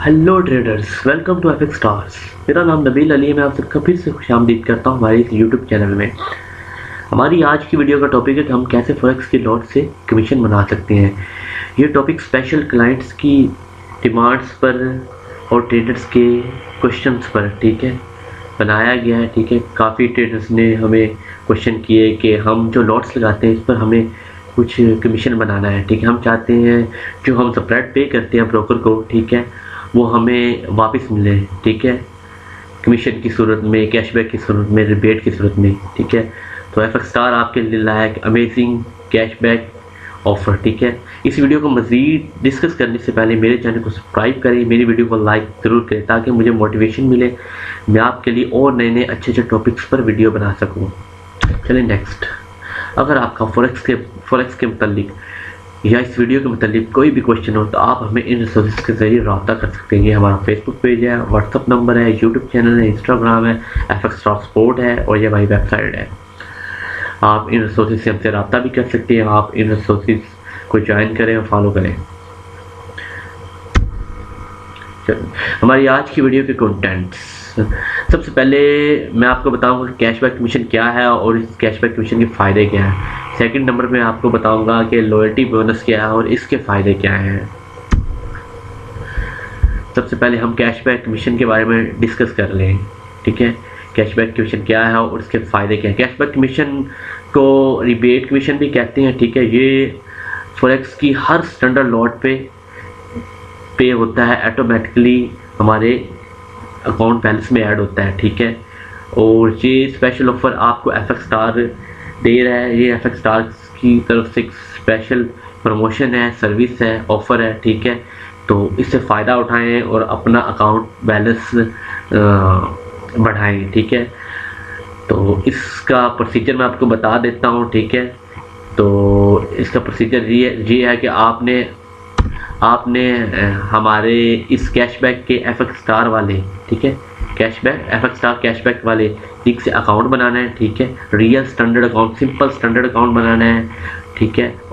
Hello traders, welcome to FX stars. मेरा नाम नबील अली है। मैं आप सबका फिर से खुशामदीद करता हूँ हमारे इस यूट्यूब चैनल में। हमारी आज की वीडियो का टॉपिक है कि हम कैसे फॉरेक्स के लॉट से कमीशन बना सकते हैं। ये टॉपिक स्पेशल क्लाइंट्स की डिमांड्स पर और ट्रेडर्स के क्वेश्चंस पर बनाया गया है। काफ़ी ट्रेडर्स ने हमें क्वेश्चन किए कि हम जो लॉट्स लगाते हैं इस पर हमें कुछ कमीशन बनाना है। हम चाहते हैं जो हम स्प्रेड पे करते हैं ब्रोकर को, वो हमें वापस मिले, कमीशन की सूरत में, कैशबैक की सूरत में, रिबेट की सूरत में। तो एफएक्स स्टार आपके लिए लाया एक अमेजिंग कैशबैक ऑफर। इस वीडियो को मज़ीद डिस्कस करने से पहले मेरे चैनल को सब्सक्राइब करें, मेरी वीडियो को लाइक ज़रूर करें ताकि मुझे मोटिवेशन मिले, मैं आपके लिए और नए नए अच्छे टॉपिक्स पर वीडियो बना सकूँ। चलिए नेक्स्ट, अगर आपका फॉरेक्स के मतलब या इस वीडियो के मतलब कोई भी क्वेश्चन हो तो आप हमें इन रिसोर्सेज के ज़रिए रब्ता कर सकते हैं। ये हमारा फेसबुक पेज है, व्हाट्सअप नंबर है, यूट्यूब चैनल है, इंस्टाग्राम है, एफएक्स स्टार स्पोर्ट है और ये हमारी वेबसाइट है। आप इन रिसोर्सेज से हमसे रब्ता भी कर सकते हैं। आप इन रिसोर्सेज को ज्वाइन करें और फॉलो करें। हमारी आज की वीडियो के कंटेंट्स, सबसे पहले मैं आपको बताऊंगा कि कैशबैक कमीशन क्या है और इस कैशबैक कमीशन के फ़ायदे क्या हैं। सेकंड नंबर पे आपको बताऊंगा कि लॉयल्टी बोनस क्या है और इसके फ़ायदे क्या हैं। सबसे पहले हम कैशबैक कमीशन के बारे में डिस्कस कर लें। कैशबैक कमीशन क्या है और इसके फ़ायदे क्या हैं। कैशबैक कमीशन को रिबेट कमीशन भी कहते हैं। ये फॉरेक्स की हर स्टैंडर्ड लॉट पे होता है, ऑटोमेटिकली हमारे अकाउंट बैलेंस में ऐड होता है। और ये स्पेशल ऑफर आपको एफएक्स स्टार दे रहा है। ये एफएक्स स्टार की तरफ से एक स्पेशल प्रमोशन है, सर्विस है, ऑफर है। तो इससे फ़ायदा उठाएं और अपना अकाउंट बैलेंस बढ़ाएं। तो इसका प्रोसीजर मैं आपको बता देता हूँ। तो इसका प्रोसीजर ये है कि आपने हमारे इस कैशबैक के एफएक्स स्टार वाले कैशबैक एफएक्स स्टार कैशबैक वाले लिंक से अकाउंट बनाना है। Real standard account, simple standard account बनाना है।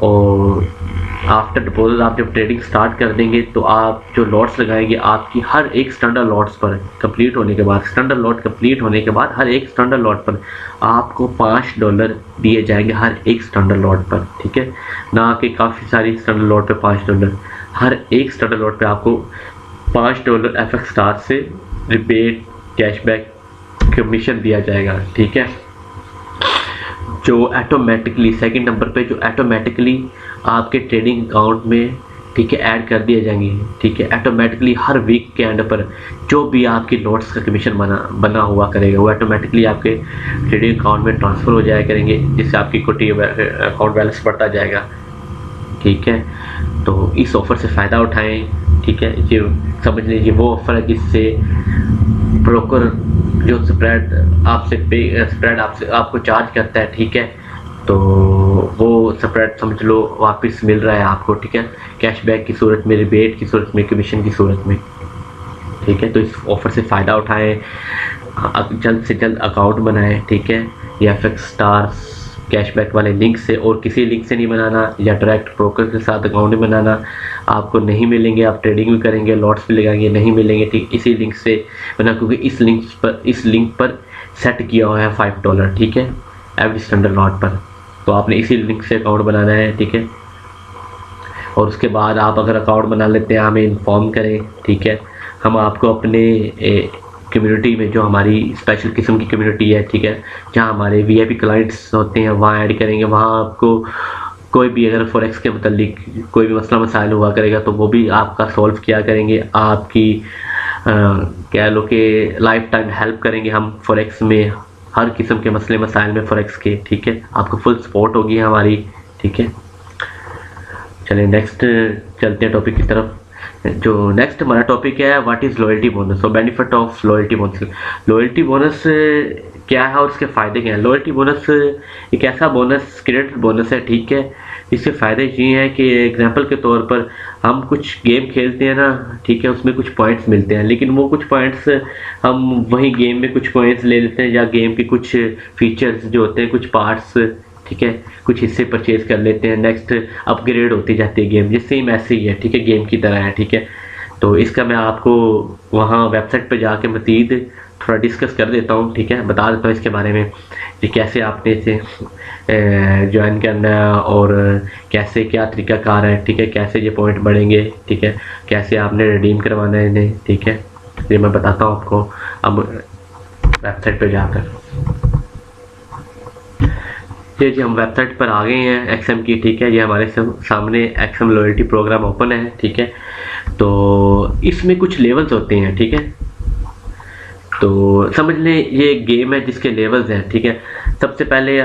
और आफ्टर डिपॉजिट आप जब ट्रेडिंग स्टार्ट कर देंगे तो आप जो लॉट्स लगाएंगे आपकी हर एक स्टैंडर्ड लॉट्स पर कंप्लीट होने के बाद, स्टैंडर्ड लॉट कंप्लीट होने के बाद हर एक स्टैंडर्ड लॉट पर आपको $5 दिए जाएंगे, हर एक स्टैंडर्ड लॉट पर। ना कि काफ़ी सारी स्टैंडर्ड लॉट पे $5, हर एक स्टैंडर्ड लॉट पे आपको $5 एफएक्स स्टार से रिबेट कैशबैक कमीशन दिया जाएगा। जो ऑटोमेटिकली, सेकंड नंबर पे जो ऑटोमेटिकली आपके ट्रेडिंग अकाउंट में ऐड कर दिए जाएंगे। ऑटोमेटिकली हर वीक के एंड पर जो भी आपकी लॉट्स का कमीशन बना हुआ करेगा वो ऑटोमेटिकली आपके ट्रेडिंग अकाउंट में ट्रांसफ़र हो जाया करेंगे, जिससे आपकी इक्विटी अकाउंट बैलेंस बढ़ता जाएगा। तो इस ऑफ़र से फ़ायदा उठाएं। ये समझ लीजिए वो ऑफ़र है जिससे ब्रोकर जो स्प्रेड आपको चार्ज करता है, तो वो स्प्रेड समझ लो वापस मिल रहा है आपको। कैशबैक की सूरत में, रिबेट की सूरत में, कमीशन की सूरत में। तो इस ऑफ़र से फ़ायदा उठाएं, जल्द से जल्द अकाउंट बनाएं। या एफएक्स स्टार कैशबैक वाले लिंक से, और किसी लिंक से नहीं बनाना, या डायरेक्ट ब्रोकर के साथ अकाउंट नहीं बनाना। आपको नहीं मिलेंगे, आप ट्रेडिंग भी करेंगे, लॉट्स भी लगाएंगे, नहीं मिलेंगे। इसी लिंक से बना, क्योंकि इस लिंक पर सेट किया हुआ है $5 एवरी स्टैंडर्ड लॉट पर। तो आपने इसी लिंक से अकाउंट बनाना है। और उसके बाद आप अगर अकाउंट बना लेते हैं हमें इन्फॉर्म करें। हम आपको अपने कम्युनिटी में, जो हमारी स्पेशल किस्म की कम्युनिटी है, जहाँ हमारे वीआईपी क्लाइंट्स होते हैं, वहाँ ऐड करेंगे। वहाँ आपको कोई भी अगर फॉरेक्स के मतलब कोई भी मसला मसाइल हुआ करेगा तो वो भी आपका सॉल्व किया करेंगे। आपकी कह लो कि लाइफ टाइम हेल्प करेंगे हम फॉरेक्स में, हर किस्म के मसले मसाइल में फॉरेक्स के। आपको फुल सपोर्ट होगी हमारी। चलिए नेक्स्ट चलते हैं टॉपिक की तरफ। जो नेक्स्ट हमारा टॉपिक है, व्हाट इज़ लॉयल्टी बोनस और benefit of loyalty bonus. Loyalty bonus क्या है और उसके फ़ायदे क्या हैं। लॉयल्टी बोनस एक ऐसा बोनस, क्रेडिट बोनस है। इससे फ़ायदे ये हैं कि एग्जांपल के तौर पर हम कुछ गेम खेलते हैं ना, उसमें कुछ पॉइंट्स मिलते हैं, लेकिन वो कुछ पॉइंट्स हम वही गेम में कुछ पॉइंट्स ले लेते हैं, या गेम के कुछ फीचर्स जो होते हैं, कुछ पार्ट्स कुछ हिस्से परचेज कर लेते हैं। नेक्स्ट अपग्रेड होती जाती है गेम, ये सेम ऐसे ही है। गेम की तरह है। तो इसका मैं आपको वहाँ वेबसाइट पे जाके मज़ीद थोड़ा डिस्कस कर देता हूँ, ठीक है, बता देता हूँ इसके बारे में कि कैसे आपने इसे ज्वाइन करना है और कैसे क्या तरीक़ाकार है, ठीक है, कैसे ये पॉइंट बढ़ेंगे, ठीक है, कैसे आपने रिडीम करवाना है इन्हें, ठीक है, ये मैं बताता हूँ आपको अब वेबसाइट पे जाकर। ये जी हम वेबसाइट पर आ गए हैं एक्सएम की, ठीक है, ये हमारे सामने एक्सएम लॉयल्टी प्रोग्राम ओपन है, ठीक है। तो इसमें कुछ लेवल्स होते हैं, ठीक है, तो समझ लें ये एक गेम है जिसके लेवल्स हैं, ठीक है। सबसे पहले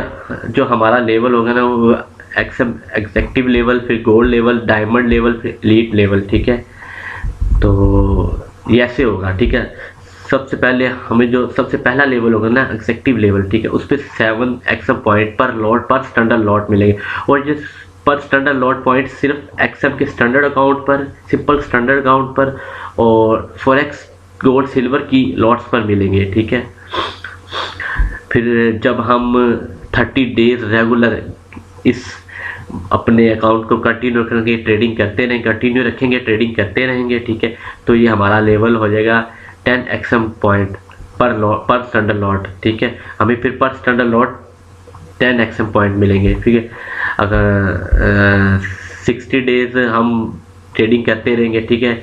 जो हमारा लेवल होगा ना वो एक्सएम एग्जेक्टिव लेवल, फिर गोल्ड लेवल, डायमंड लेवल, फिर एलीट लेवल, ठीक है। तो ये ऐसे होगा, ठीक है। सबसे पहले हमें जो सबसे पहला लेवल होगा ना एग्जेक्टिव लेवल, ठीक है, उस पर 7 एक्सएम पॉइंट पर लॉट पर स्टैंडर्ड लॉट मिलेंगे। और ये पर स्टैंडर्ड लॉट पॉइंट सिर्फ एक्सएम के स्टैंडर्ड अकाउंट पर, सिंपल स्टैंडर्ड अकाउंट पर और फॉरेक्स गोल्ड सिल्वर की लॉट्स पर मिलेंगे, ठीक है। फिर जब हम 30 डेज रेगुलर इस अपने अकाउंट को कंटिन्यू रखेंगे, ट्रेडिंग करते रहेंगे, कंटिन्यू रखेंगे, ट्रेडिंग करते रहेंगे, ठीक है, तो ये हमारा लेवल हो जाएगा 10 एक्सएम पॉइंट पर स्टैंडर्ड लॉट, ठीक है। हमें फिर पर स्टैंडर्ड लॉट 10 एक्सएम पॉइंट मिलेंगे, ठीक है। अगर 60 डेज हम ट्रेडिंग करते रहेंगे, ठीक है,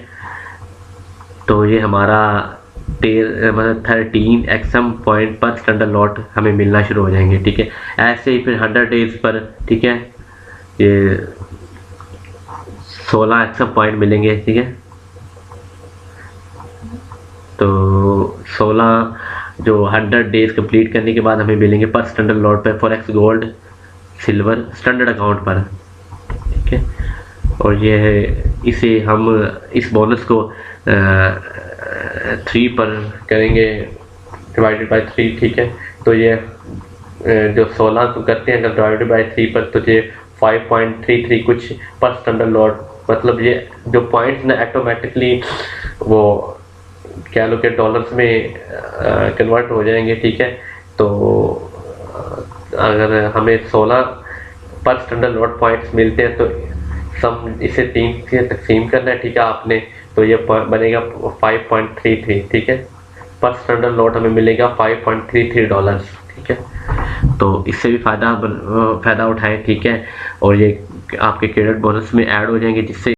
तो ये हमारा 13 एक्सएम पॉइंट पर स्टैंडर्ड लॉट हमें मिलना शुरू हो जाएंगे, ठीक है। ऐसे ही फिर 100 डेज पर, ठीक है, ये 16 एक्सएम पॉइंट मिलेंगे, ठीक है। तो 16 जो 100 डेज कंप्लीट करने के बाद हमें मिलेंगे पर स्टैंडर्ड लॉट पर forex gold silver standard account पर, ठीक है। और ये इसे हम इस बोनस को 3 पर करेंगे, डिवाइडेड बाय 3, ठीक है। तो ये जो 16 को करते हैं अगर डिवाइडेड बाय 3 पर, तो ये 5.33 कुछ पर स्टैंडर्ड लॉट, मतलब ये जो पॉइंट्स ना ऑटोमेटिकली वो क्या लो के डॉलर्स में कन्वर्ट हो जाएंगे, ठीक है। तो अगर हमें 16 पर स्टैंडर्ड लॉट पॉइंट्स मिलते हैं तो सम इसे 3 से तकसीम करना है, ठीक है आपने, तो ये बनेगा 5.33, ठीक है। पर स्टैंडर्ड लॉट हमें मिलेगा 5.33 डॉलर्स, ठीक है। तो इससे भी फ़ायदा उठाएं, ठीक है, और ये आपके क्रेडिट बोनस में ऐड हो जाएंगे, जिससे